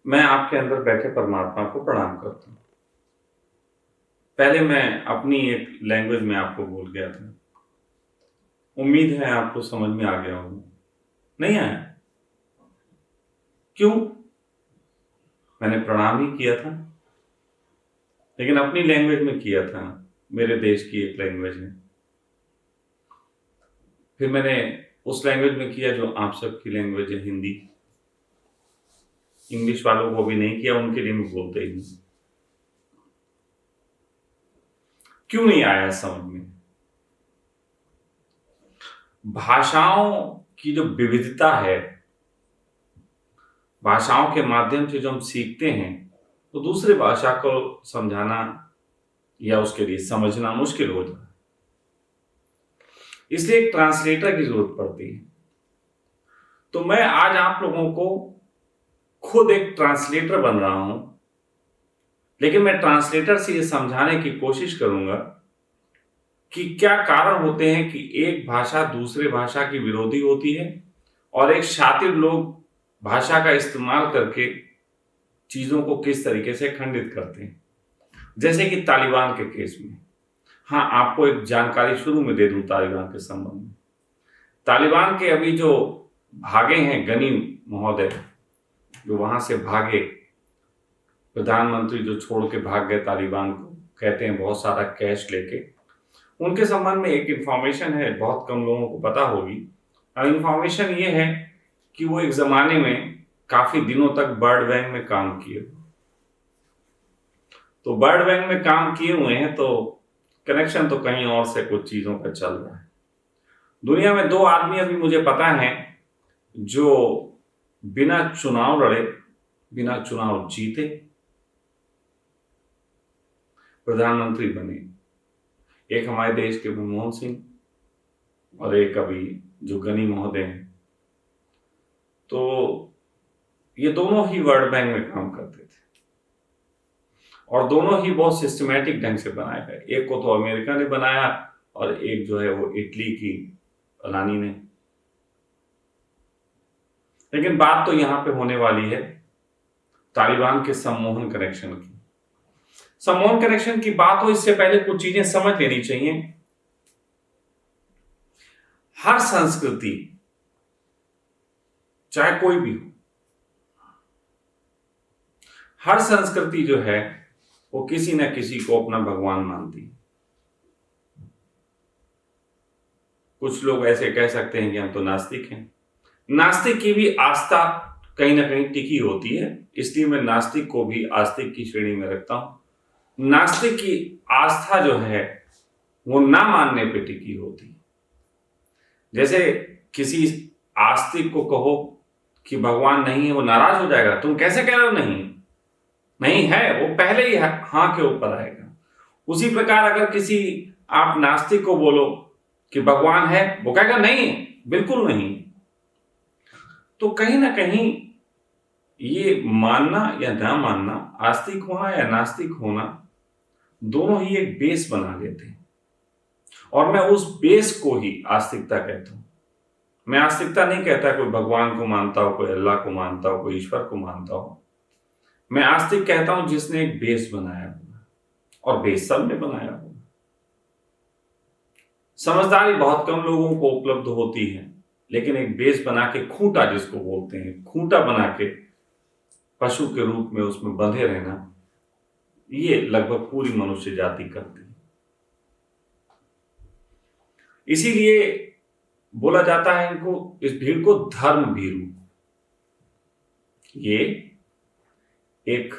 मैं आपके अंदर बैठे परमात्मा को प्रणाम करता हूँ। पहले मैं अपनी एक लैंग्वेज में आपको बोल गया था। उम्मीद है आपको समझ में आ गया होगा। नहीं आया? क्यों? मैंने प्रणाम ही किया था, लेकिन अपनी लैंग्वेज में किया था। मेरे देश की एक लैंग्वेज है। फिर मैंने उस लैंग्वेज में किया जो आप सबकी लैंग्वेज है, हिंदी। इंग्लिश वालों को भी नहीं किया, उनके लिए मैं बोलते ही नहीं। क्यों नहीं आया समझ में? भाषाओं की जो विविधता है, भाषाओं के माध्यम से जो हम सीखते हैं, तो दूसरी भाषा को समझाना या उसके लिए समझना मुश्किल हो जाता है। इसलिए एक ट्रांसलेटर की जरूरत पड़ती है। तो मैं आज आप लोगों को खुद एक ट्रांसलेटर बन रहा हूं, लेकिन मैं ट्रांसलेटर से ये समझाने की कोशिश करूंगा कि क्या कारण होते हैं कि एक भाषा दूसरे भाषा की विरोधी होती है और एक शातिर लोग भाषा का इस्तेमाल करके चीजों को किस तरीके से खंडित करते हैं। जैसे कि तालिबान के केस में। हाँ, आपको एक जानकारी शुरू में दे दूं तालिबान के संबंध में। तालिबान के अभी जो भागे हैं गनी महोदय, जो वहां से भागे, प्रधानमंत्री जो छोड़ के भाग गए तालिबान को, कहते हैं बहुत सारा कैश लेके, उनके संबंध में एक इंफॉर्मेशन है, बहुत कम लोगों को पता होगी। और इंफॉर्मेशन ये है कि वो एक जमाने में काफी दिनों तक वर्ल्ड बैंक में काम किए। तो वर्ल्ड बैंक में काम किए हुए हैं, तो कनेक्शन तो कहीं और से कुछ चीजों का चल रहा है। दुनिया में 2 आदमी अभी मुझे पता है जो बिना चुनाव लड़े, बिना चुनाव जीते प्रधानमंत्री बने। एक हमारे देश के मनमोहन सिंह और एक अभी जो गनी महोदय हैं। तो ये दोनों ही वर्ल्ड बैंक में काम करते थे और दोनों ही बहुत सिस्टमैटिक ढंग से बनाए गए। एक को तो अमेरिका ने बनाया और एक जो है वो इटली की रानी ने। लेकिन बात तो यहां पे होने वाली है तालिबान के सम्मोहन कनेक्शन की। सम्मोहन कनेक्शन की बात हो इससे पहले कुछ चीजें समझ लेनी चाहिए। हर संस्कृति, चाहे कोई भी हो, हर संस्कृति जो है वो किसी न किसी को अपना भगवान मानती है। कुछ लोग ऐसे कह सकते हैं कि हम तो नास्तिक हैं। नास्तिक की भी आस्था कहीं ना कहीं टिकी होती है, इसलिए मैं नास्तिक को भी आस्तिक की श्रेणी में रखता हूं। नास्तिक की आस्था जो है वो ना मानने पे टिकी होती है। जैसे किसी आस्तिक को कहो कि भगवान नहीं है, वो नाराज हो जाएगा, तुम कैसे कह रहे हो नहीं नहीं है, वो पहले ही हाँ के ऊपर आएगा। उसी प्रकार अगर किसी आप नास्तिक को बोलो कि भगवान है, वो कहेगा नहीं, बिल्कुल नहीं। तो कहीं ना कहीं ये मानना या ना मानना, आस्तिक होना या नास्तिक होना, दोनों ही एक बेस बना लेते हैं और मैं उस बेस को ही आस्तिकता कहता हूं। मैं आस्तिकता नहीं कहता कोई भगवान को मानता हो, कोई अल्लाह को मानता हो, कोई ईश्वर को मानता हो। मैं आस्तिक कहता हूं जिसने एक बेस बनाया हुआ, और बेस सब ने बनाया हुआ। समझदारी बहुत कम लोगों को उपलब्ध होती है, लेकिन एक बेस बना के, खूंटा जिसको बोलते हैं, खूंटा बना के पशु के रूप में उसमें बंधे रहना, ये लगभग पूरी मनुष्य जाति करती है। इसीलिए बोला जाता है इनको, इस भीड़ को धर्म भीरू। ये एक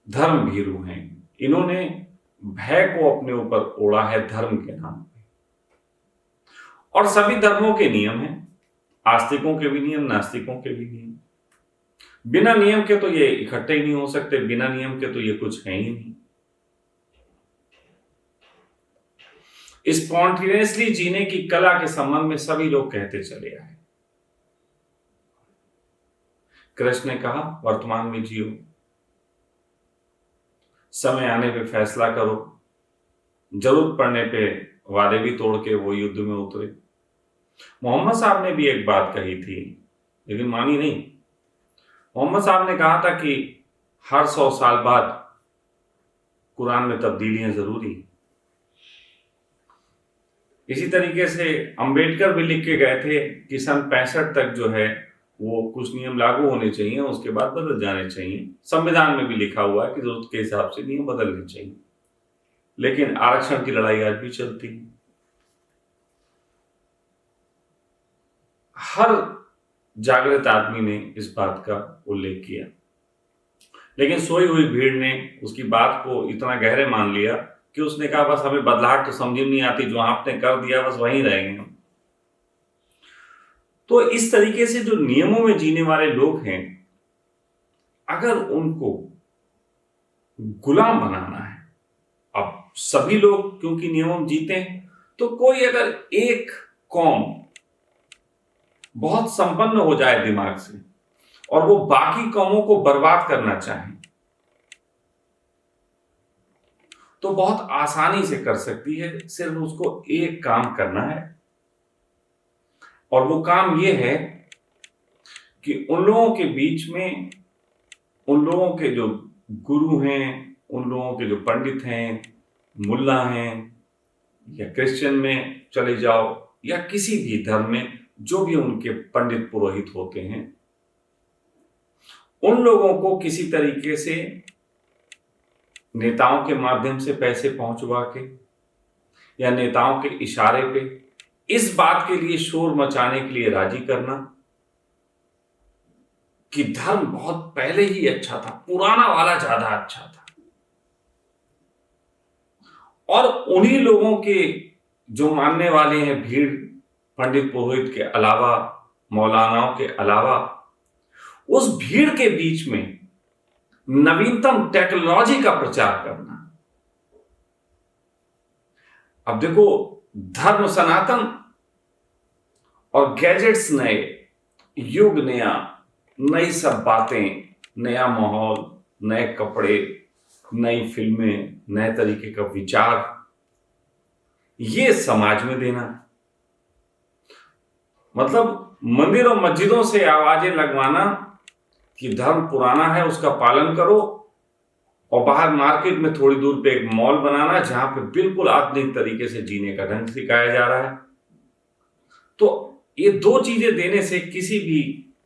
धर्म भीरू हैं। इन्होंने भय को अपने ऊपर ओढ़ा है धर्म के नाम पे। और सभी धर्मों के नियम हैं, आस्तिकों के भी नियम, नास्तिकों के भी नियम। बिना नियम के तो ये इकट्ठे ही नहीं हो सकते, बिना नियम के तो ये कुछ है ही नहीं। स्पॉन्टेनियसली जीने की कला के संबंध में सभी लोग कहते चले आए। कृष्ण ने कहा वर्तमान में जियो, समय आने पे फैसला करो, जरूरत पड़ने पे वादे भी तोड़ के वो युद्ध में उतरे। मोहम्मद साहब ने भी एक बात कही थी, लेकिन मानी नहीं। मोहम्मद साहब ने कहा था कि हर 100 साल बाद कुरान में तब्दीलियां जरूरी। इसी तरीके से अंबेडकर भी लिख के गए थे कि सन 65 तक जो है वो कुछ नियम लागू होने चाहिए, उसके बाद बदल जाने चाहिए। संविधान में भी लिखा हुआ है कि जरूरत के हिसाब से नियम बदलने चाहिए, लेकिन आरक्षण की लड़ाई आज भी चलती है। हर जागृत आदमी ने इस बात का उल्लेख किया, लेकिन सोई हुई भीड़ ने उसकी बात को इतना गहरे मान लिया कि उसने कहा बस हमें बदलाहट तो समझ में नहीं आती, जो आपने कर दिया बस वहीं रहेंगे हम। तो इस तरीके से जो नियमों में जीने वाले लोग हैं, अगर उनको गुलाम बनाना है, अब सभी लोग क्योंकि नियमों में जीते हैं, तो कोई अगर एक कौम बहुत संपन्न हो जाए दिमाग से और वो बाकी कौमों को बर्बाद करना चाहे, तो बहुत आसानी से कर सकती है। सिर्फ उसको एक काम करना है, और वो काम ये है कि उन लोगों के बीच में, उन लोगों के जो गुरु हैं, उन लोगों के जो पंडित हैं, मुल्ला हैं, या क्रिश्चियन में चले जाओ या किसी भी धर्म में जो भी उनके पंडित पुरोहित होते हैं, उन लोगों को किसी तरीके से नेताओं के माध्यम से पैसे पहुंचवा के या नेताओं के इशारे पे इस बात के लिए शोर मचाने के लिए राजी करना कि धर्म बहुत पहले ही अच्छा था, पुराना वाला ज्यादा अच्छा था। और उन्हीं लोगों के जो मानने वाले हैं, भीड़ पंडित पुरोहित के अलावा, मौलानाओं के अलावा, उस भीड़ के बीच में नवीनतम टेक्नोलॉजी का प्रचार करना। अब देखो, धर्म सनातन और गैजेट्स नए, युग नया, नई सब बातें, नया माहौल, नए कपड़े, नई फिल्में, नए तरीके का विचार, ये समाज में देना। मतलब मंदिर और मस्जिदों से आवाजें लगवाना कि धर्म पुराना है, उसका पालन करो, और बाहर मार्केट में थोड़ी दूर पे एक मॉल बनाना जहां पे बिल्कुल आधुनिक तरीके से जीने का ढंग सिखाया जा रहा है। तो ये दो चीजें देने से किसी भी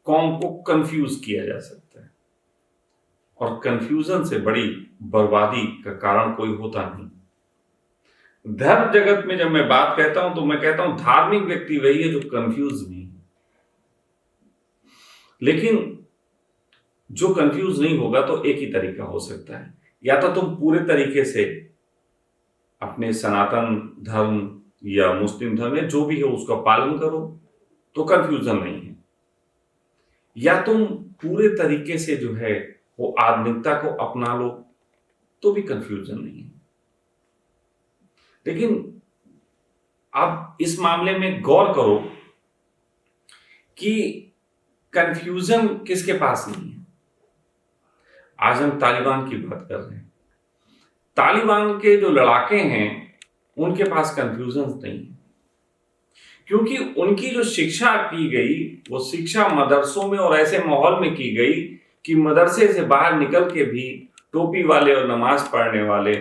कौम को कंफ्यूज किया जा सकता है, और कंफ्यूजन से बड़ी बर्बादी का कारण कोई होता नहीं। धर्म जगत में जब मैं बात कहता हूं तो मैं कहता हूं धार्मिक व्यक्ति वही है जो कंफ्यूज नहीं है। लेकिन जो कंफ्यूज नहीं होगा तो एक ही तरीका हो सकता है, या तो तुम पूरे तरीके से अपने सनातन धर्म या मुस्लिम धर्म या जो भी है उसका पालन करो तो कंफ्यूजन नहीं है, या तुम पूरे तरीके से जो है वो आधुनिकता को अपना लो तो भी कंफ्यूजन नहीं है। लेकिन अब इस मामले में गौर करो कि कंफ्यूजन किसके पास नहीं है। आज हम तालिबान की बात कर रहे हैं। तालिबान के जो लड़ाके हैं उनके पास कंफ्यूजन नहीं है, क्योंकि उनकी जो शिक्षा की गई वो शिक्षा मदरसों में और ऐसे माहौल में की गई कि मदरसे से बाहर निकल के भी टोपी वाले और नमाज पढ़ने वाले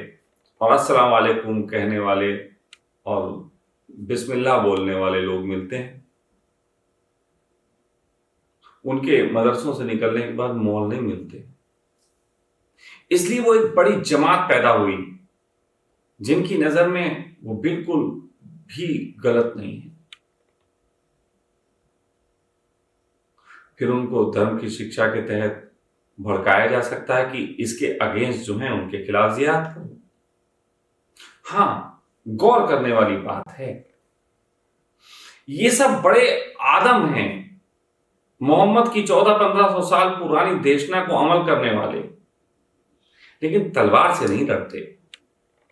और अस्सलाम वालेकुम कहने वाले और बिस्मिल्लाह बोलने वाले लोग मिलते हैं। उनके मदरसों से निकलने के बाद मॉल नहीं मिलते, इसलिए वो एक बड़ी जमात पैदा हुई जिनकी नजर में वो बिल्कुल भी गलत नहीं है। फिर उनको धर्म की शिक्षा के तहत भड़काया जा सकता है कि इसके अगेंस्ट जो है उनके खिलाफ जिहाद करो। हाँ, गौर करने वाली बात है, ये सब बड़े आदम हैं, मोहम्मद की 1400-1500 साल पुरानी देशना को अमल करने वाले, लेकिन तलवार से नहीं डरते।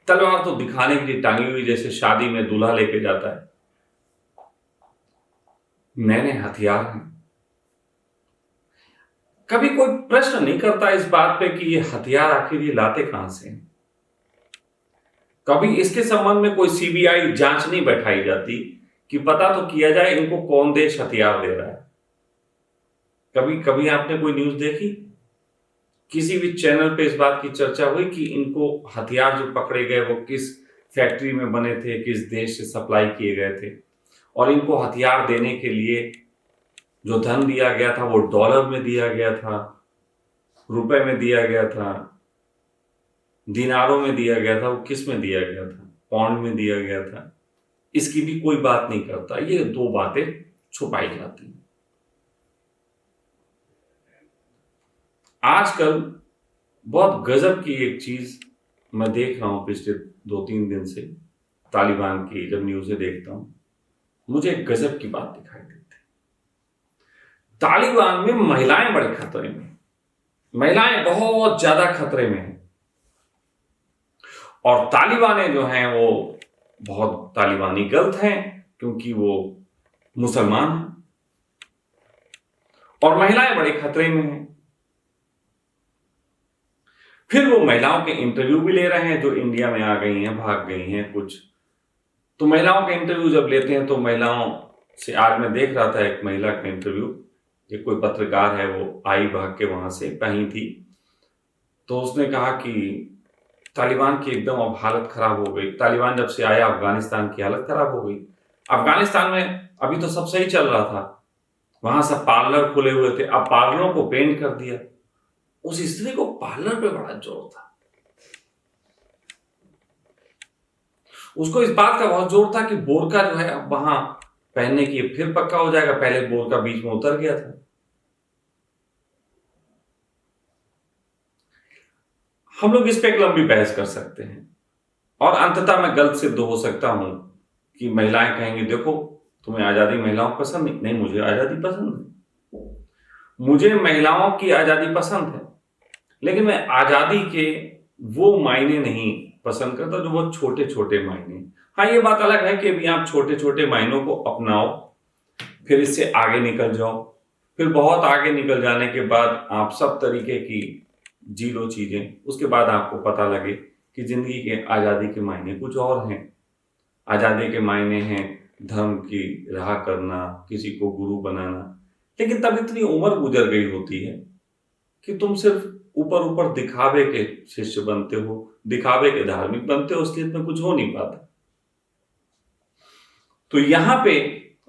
तलवार तो दिखाने के लिए टांगी हुई, जैसे शादी में दूल्हा लेके जाता है। मैंने हथियार हैं। कभी कोई प्रश्न नहीं करता इस बात पे कि ये हथियार आखिर ये लाते कहां से हैं। कभी इसके संबंध में कोई सीबीआई जांच नहीं बैठाई जाती कि पता तो किया जाए इनको कौन देश हथियार दे रहा है। कभी कभी आपने कोई न्यूज देखी, किसी भी चैनल पे इस बात की चर्चा हुई कि इनको हथियार जो पकड़े गए वो किस फैक्ट्री में बने थे, किस देश से सप्लाई किए गए थे, और इनको हथियार देने के लिए जो धन दिया गया था वो डॉलर में दिया गया था, रुपए में दिया गया था, दिनारों में दिया गया था, वो किस में दिया गया था, पाउंड में दिया गया था। इसकी भी कोई बात नहीं करता। ये दो बातें छुपाई जाती हैं। आजकल बहुत गजब की एक चीज मैं देख रहा हूं पिछले 2-3 दिन से, तालिबान की जब न्यूज़ें देखता हूं मुझे एक गजब की बात दिखाई देती है। तालिबान में महिलाएं बड़े खतरे में, महिलाएं बहुत ज्यादा खतरे में हैं। और तालिबाने जो हैं वो बहुत तालिबानी गलत हैं क्योंकि वो मुसलमान हैं, और महिलाएं बड़े खतरे में हैं। फिर वो महिलाओं के इंटरव्यू भी ले रहे हैं जो इंडिया में आ गई हैं, भाग गई हैं कुछ। तो महिलाओं के इंटरव्यू जब लेते हैं तो महिलाओं से, आज मैं देख रहा था एक महिला का इंटरव्यू, ये कोई पत्रकार है, वो आई भाग के वहां से, कहीं थी, तो उसने कहा कि तालिबान की एकदम अब हालत खराब हो गई। तालिबान जब से आया अफगानिस्तान की हालत खराब हो गई। अफगानिस्तान में अभी तो सब सही चल रहा था, वहां सब पार्लर खुले हुए थे, अब पार्लरों को पेंट कर दिया। उस स्त्री को पार्लर पे बड़ा जोर था, उसको इस बात का बहुत जोर था कि बोरका जो है अब वहां पहनने की फिर पक्का हो जाएगा, पहले बोरका बीच में उतर गया था। हम लोग इस पे एक लंबी बहस कर सकते हैं और अंततः मैं गलत सिद्ध हो सकता हूं कि महिलाएं कहेंगी देखो तुम्हें आजादी महिलाओं को पसंद नहीं। नहीं, मुझे आजादी पसंद है, मुझे महिलाओं की आजादी पसंद है, लेकिन मैं आजादी के वो मायने नहीं पसंद करता जो बहुत छोटे छोटे मायने। हाँ, ये बात अलग है कि अभी आप छोटे छोटे मायनों को अपनाओ, फिर इससे आगे निकल जाओ, फिर बहुत आगे निकल जाने के बाद आप सब तरीके की जी लो चीजें, उसके बाद आपको पता लगे कि जिंदगी के आजादी के मायने कुछ और हैं। आजादी के मायने हैं धर्म की राह करना, किसी को गुरु बनाना, लेकिन तब इतनी उम्र गुजर गई होती है कि तुम सिर्फ ऊपर ऊपर दिखावे के शिष्य बनते हो, दिखावे के धार्मिक बनते हो, इसलिए इसमें कुछ हो नहीं पाता। तो यहां पे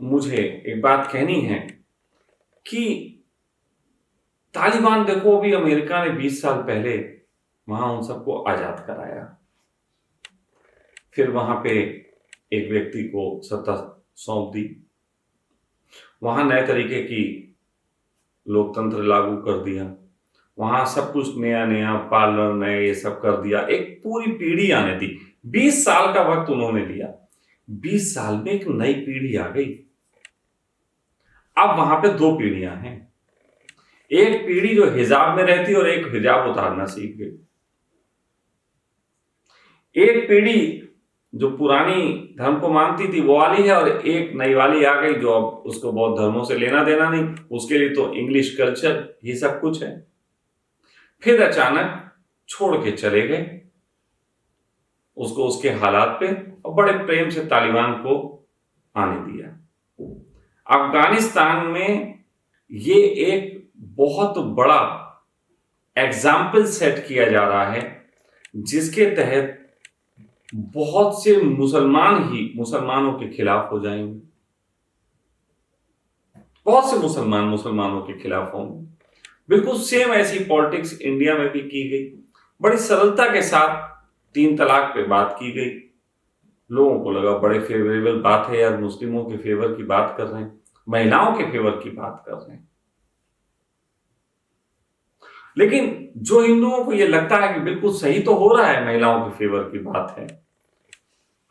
मुझे एक बात कहनी है कि तालिबान देखो, अभी अमेरिका ने 20 साल पहले वहां उन सबको आजाद कराया, फिर वहां पे एक व्यक्ति को सत्ता सौंप दी, वहां नए तरीके की लोकतंत्र लागू कर दिया, वहां सब कुछ नया नया, पार्लर नए, ये सब कर दिया, एक पूरी पीढ़ी आने दी। 20 साल का वक्त उन्होंने लिया, 20 साल में एक नई पीढ़ी आ गई। अब वहां पे 2 पीढ़ियां हैं, एक पीढ़ी जो हिजाब में रहती और एक हिजाब उतारना सीख गई, एक पीढ़ी जो पुरानी धर्म को मानती थी वो वाली है, और एक नई वाली आ गई जो अब उसको बहुत धर्मों से लेना देना नहीं, उसके लिए तो इंग्लिश कल्चर ये सब कुछ है। फिर अचानक छोड़ के चले गए उसको उसके हालात पे, और बड़े प्रेम से तालिबान को आने दिया। अफगानिस्तान में ये एक बहुत बड़ा एग्जाम्पल सेट किया जा रहा है जिसके तहत बहुत से मुसलमान ही मुसलमानों के खिलाफ हो जाएंगे, बहुत से मुसलमान मुसलमानों के खिलाफ होंगे। बिल्कुल सेम ऐसी पॉलिटिक्स इंडिया में भी की गई, बड़ी सरलता के साथ 3 तलाक पे बात की गई। लोगों को लगा बड़े फेवरेबल बात है यार, मुस्लिमों के फेवर की बात कर रहे हैं, महिलाओं के फेवर की बात कर रहे हैं। लेकिन जो हिंदुओं को यह लगता है कि बिल्कुल सही तो हो रहा है, महिलाओं के फेवर की बात है,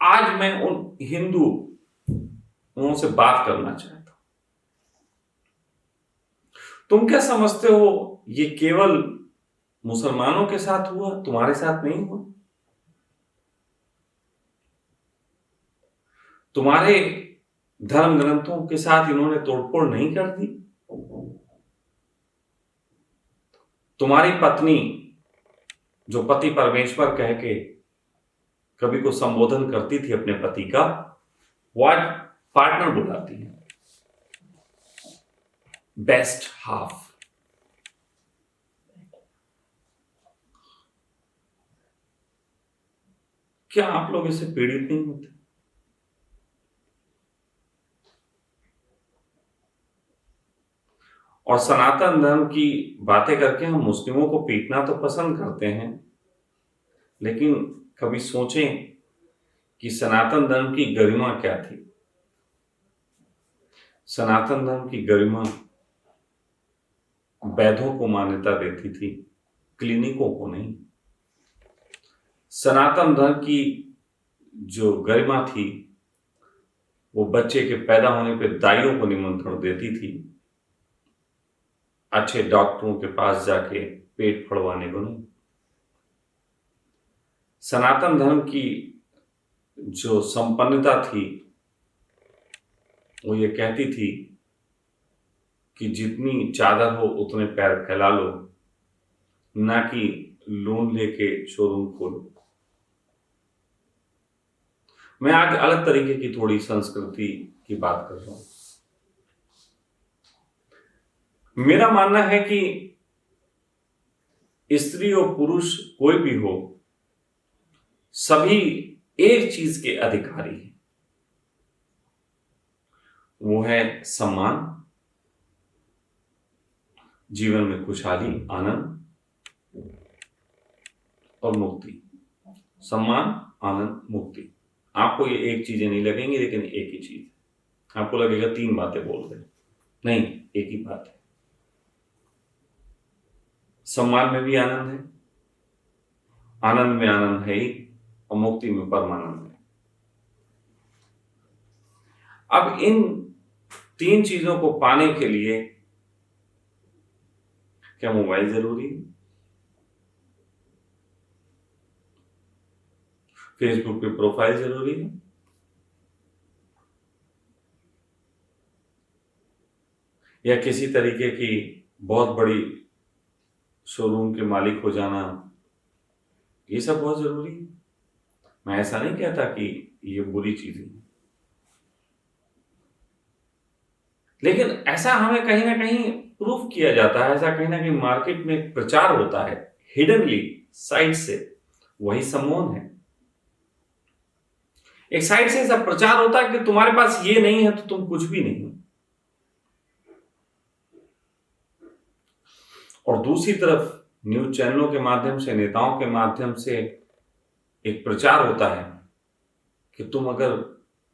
आज मैं उन हिंदुओं से बात करना चाहता हूं। तुम क्या समझते हो ये केवल मुसलमानों के साथ हुआ, तुम्हारे साथ नहीं हुआ? तुम्हारे धर्म ग्रंथों के साथ इन्होंने तोड़फोड़ नहीं कर दी? तुम्हारी पत्नी जो पति परमेश्वर कह के कभी को संबोधन करती थी अपने पति का, वो आज पार्टनर बुलाती है, बेस्ट हाफ। क्या आप लोग इससे पीड़ित नहीं होते? और सनातन धर्म की बातें करके हम मुस्लिमों को पीटना तो पसंद करते हैं, लेकिन कभी सोचें कि सनातन धर्म की गरिमा क्या थी। सनातन धर्म की गरिमा वैद्यों को मान्यता देती थी, क्लिनिकों को नहीं। सनातन धर्म की जो गरिमा थी वो बच्चे के पैदा होने पर दाइयों को निमंत्रण देती थी, अच्छे डॉक्टरों के पास जाके पेट फड़वाने को नहीं। सनातन धर्म की जो संपन्नता थी वो ये कहती थी कि जितनी चादर हो उतने पैर फैला लो, ना कि लोन लेके शोरूम खोलो। मैं आज अलग तरीके की थोड़ी संस्कृति की बात कर रहा हूं। मेरा मानना है कि स्त्री और पुरुष कोई भी हो, सभी एक चीज के अधिकारी हैं, वो है सम्मान, जीवन में खुशहाली, आनंद और मुक्ति। सम्मान, आनंद, मुक्ति। आपको ये एक चीजें नहीं लगेंगी, लेकिन एक ही चीज है। आपको लगेगा तीन बातें बोल रहे, नहीं, एक ही बात है। सम्मान में भी आनंद है, आनंद में आनंद है ही, और मुक्ति में परमानंद है। अब इन तीन चीजों को पाने के लिए क्या मोबाइल जरूरी है? फेसबुक पे प्रोफाइल जरूरी है? या किसी तरीके की बहुत बड़ी शोरूम के मालिक हो जाना, ये सब बहुत जरूरी है? मैं ऐसा नहीं कहता कि ये बुरी चीज है, लेकिन ऐसा हमें कहीं ना कहीं प्रूफ किया जाता है, ऐसा कहीं ना कहीं मार्केट में एक प्रचार होता है हिडनली साइड से, वही सम्मोहन है। एक साइड से ऐसा प्रचार होता है कि तुम्हारे पास ये नहीं है तो तुम कुछ भी नहीं हो, और दूसरी तरफ न्यूज चैनलों के माध्यम से, नेताओं के माध्यम से एक प्रचार होता है कि तुम अगर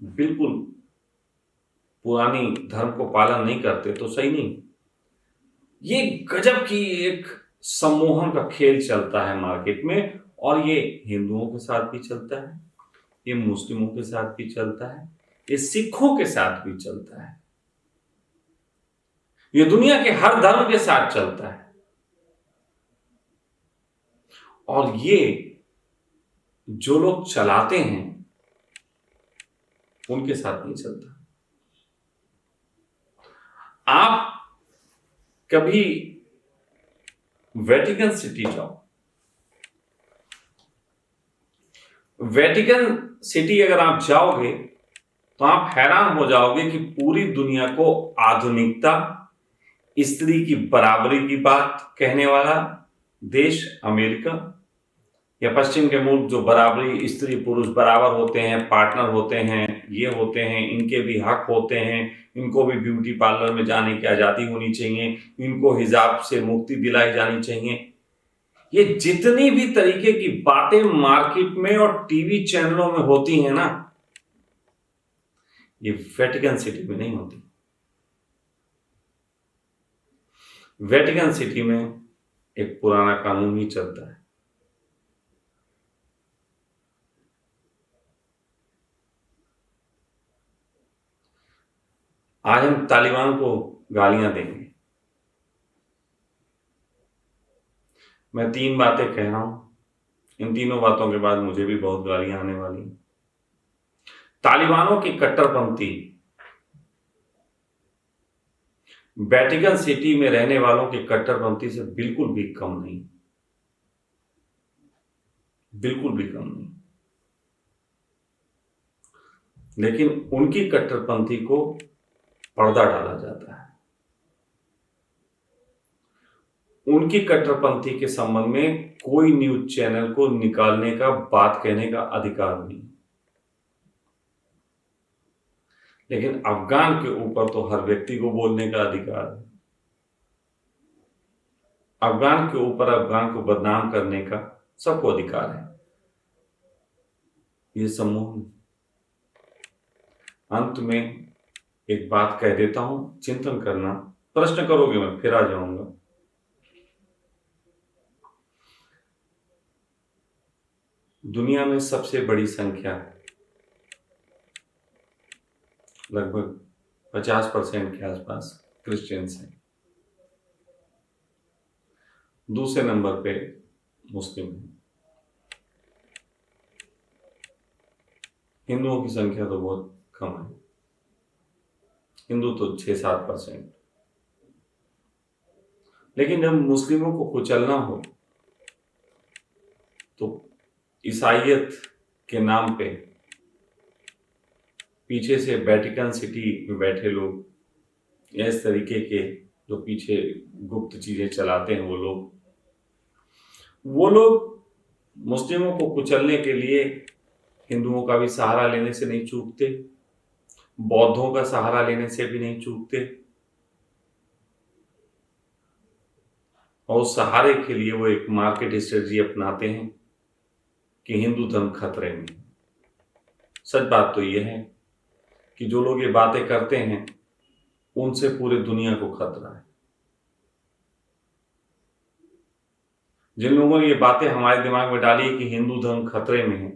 बिल्कुल पुरानी धर्म को पालन नहीं करते तो सही नहीं। ये गजब की एक सम्मोहन का खेल चलता है मार्केट में, और ये हिंदुओं के साथ भी चलता है, ये मुस्लिमों के साथ भी चलता है, ये सिखों के साथ भी चलता है, ये दुनिया के हर धर्म के साथ चलता है, और ये जो लोग चलाते हैं उनके साथ नहीं चलता। आप कभी वेटिकन सिटी जाओ, वेटिकन सिटी अगर आप जाओगे तो आप हैरान हो जाओगे कि पूरी दुनिया को आधुनिकता, स्त्री की बराबरी की बात कहने वाला देश अमेरिका, या पश्चिम के मुल्क जो बराबरी, स्त्री पुरुष बराबर होते हैं, पार्टनर होते हैं, ये होते हैं, इनके भी हक होते हैं, इनको भी ब्यूटी पार्लर में जाने की आजादी होनी चाहिए, इनको हिजाब से मुक्ति दिलाई जानी चाहिए, ये जितनी भी तरीके की बातें मार्केट में और टीवी चैनलों में होती हैं ना, ये वेटिकन सिटी में नहीं होती। वेटिकन सिटी में एक पुराना कानून ही चलता है। आज हम तालिबान को गालियां देंगे। मैं तीन बातें कह रहा हूं, इन तीनों बातों के बाद मुझे भी बहुत गालियां आने वाली। तालिबानों की कट्टरपंथी वेटिकन सिटी में रहने वालों की कट्टरपंथी से बिल्कुल भी कम नहीं, बिल्कुल भी कम नहीं। लेकिन उनकी कट्टरपंथी को पर्दा डाला जाता है। उनकी कट्टरपंथी के संबंध में कोई न्यूज चैनल को निकालने का, बात कहने का अधिकार नहीं। लेकिन अफगान के ऊपर तो हर व्यक्ति को बोलने का अधिकार है। अफगान के ऊपर अफगान को बदनाम करने का सबको अधिकार है। ये समूह अंत में एक बात कह देता हूं, चिंतन करना। प्रश्न करोगे मैं फिर आ जाऊंगा। दुनिया में सबसे बड़ी संख्या लगभग 50% के आसपास क्रिश्चियंस हैं। दूसरे नंबर पे मुस्लिम हैं। हिंदुओं की संख्या तो बहुत कम है। हिंदू तो 6-7%। लेकिन जब मुस्लिमों को कुचलना हो तो ईसाइयत के नाम पे पीछे से वेटिकन सिटी में बैठे लोग या इस तरीके के जो पीछे गुप्त चीजें चलाते हैं, वो लोग मुस्लिमों को कुचलने के लिए हिंदुओं का भी सहारा लेने से नहीं चूकते, बौद्धों का सहारा लेने से भी नहीं चूकते, और उस सहारे के लिए वो एक मार्केट स्ट्रेटजी अपनाते हैं कि हिंदू धर्म खतरे में। सच बात तो यह है कि जो लोग ये बातें करते हैं उनसे पूरे दुनिया को खतरा है। जिन लोगों ने ये बातें हमारे दिमाग में डाली कि हिंदू धर्म खतरे में है,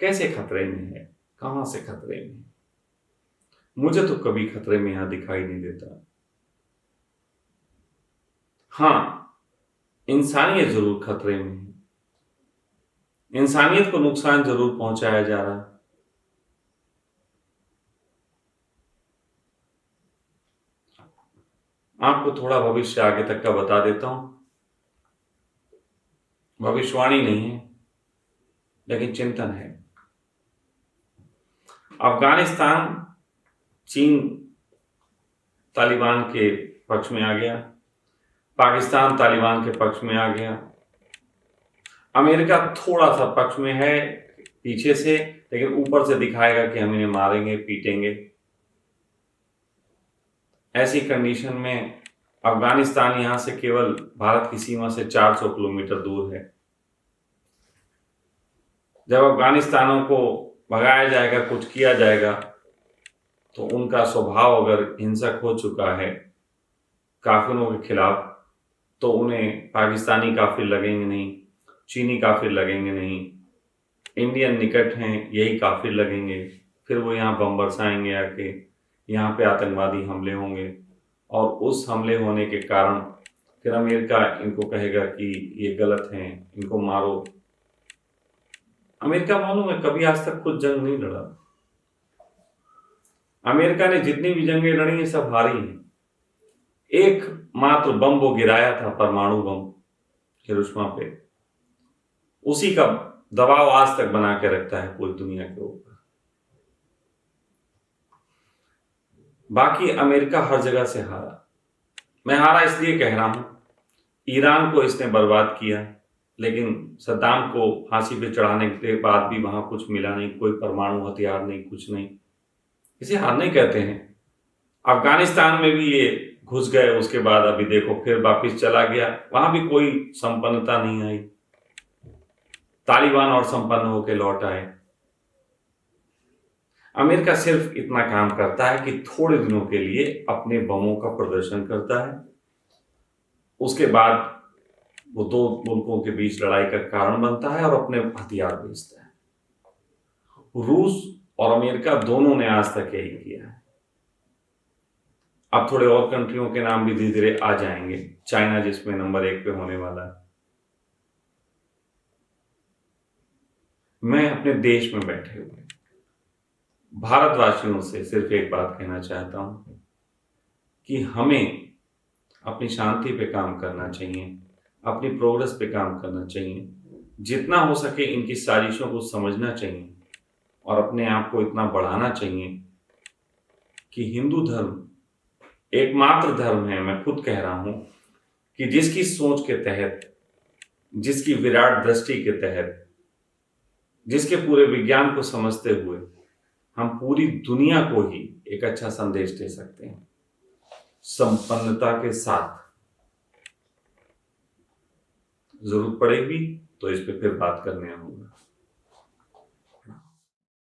कैसे खतरे में है, कहां से खतरे में है? मुझे तो कभी खतरे में यहां दिखाई नहीं देता। हाँ, इंसानियत जरूर खतरे में है। इंसानियत को नुकसान जरूर पहुंचाया जा रहा है। आपको थोड़ा भविष्य आगे तक का बता देता हूं। भविष्यवाणी नहीं है, लेकिन चिंतन है। अफगानिस्तान, चीन तालिबान के पक्ष में आ गया, पाकिस्तान तालिबान के पक्ष में आ गया, अमेरिका थोड़ा सा पक्ष में है पीछे से, लेकिन ऊपर से दिखाएगा कि हम इन्हें मारेंगे, पीटेंगे। ऐसी कंडीशन में अफगानिस्तान यहां से केवल भारत की सीमा से 400 किलोमीटर दूर है। जब अफगानिस्तानों को भगाया जाएगा, कुछ किया जाएगा, तो उनका स्वभाव अगर हिंसक हो चुका है काफिरों के खिलाफ, तो उन्हें पाकिस्तानी काफिर लगेंगे नहीं, चीनी काफिर लगेंगे नहीं, इंडियन निकट हैं यही काफिर लगेंगे। फिर वो यहाँ बम बरसाएंगे आके, यहाँ पे आतंकवादी हमले होंगे, और उस हमले होने के कारण फिर अमेरिका इनको कहेगा कि ये गलत हैं, इनको मारो। अमेरिका मालूम है कभी आज तक कुछ जंग नहीं लड़ा। अमेरिका ने जितनी भी जंगें लड़ी हैं सब हारी हैं। एक मात्र बम वो गिराया था, परमाणु बम हिरोशिमा पे, उसी का दबाव आज तक बना के रखता है पूरी दुनिया के ऊपर। बाकी अमेरिका हर जगह से हारा। मैं हारा इसलिए कह रहा हूं, ईरान को इसने बर्बाद किया, लेकिन सद्दाम को फांसी पे चढ़ाने के बाद भी वहां कुछ मिला नहीं, कोई परमाणु हथियार नहीं, कुछ नहीं। इसे हार नहीं कहते हैं। अफगानिस्तान में भी ये घुस गए, उसके बाद अभी देखो फिर वापिस चला गया, वहां भी कोई संपन्नता नहीं आई। तालिबान और संपन्न होकर लौट आए। अमेरिका सिर्फ इतना काम करता है कि थोड़े दिनों के लिए अपने बमों का प्रदर्शन करता है, उसके बाद वो दो मुल्कों के बीच लड़ाई का कारण बनता है और अपने हथियार भेजता है। रूस और अमेरिका दोनों ने आज तक यही किया है। अब थोड़े और कंट्रियों के नाम भी धीरे धीरे आ जाएंगे, चाइना जिसमें नंबर 1 पे होने वाला है। मैं अपने देश में बैठे हुए भारतवासियों से सिर्फ एक बात कहना चाहता हूं कि हमें अपनी शांति पे काम करना चाहिए, अपनी प्रोग्रेस पे काम करना चाहिए, जितना हो सके इनकी साजिशों को समझना चाहिए, और अपने आप को इतना बढ़ाना चाहिए कि हिंदू धर्म एकमात्र धर्म है, मैं खुद कह रहा हूं, कि जिसकी सोच के तहत, जिसकी विराट दृष्टि के तहत, जिसके पूरे विज्ञान को समझते हुए हम पूरी दुनिया को ही एक अच्छा संदेश दे सकते हैं, संपन्नता के साथ। जरूरत पड़ेगी तो इस पे फिर बात करने आऊंगा।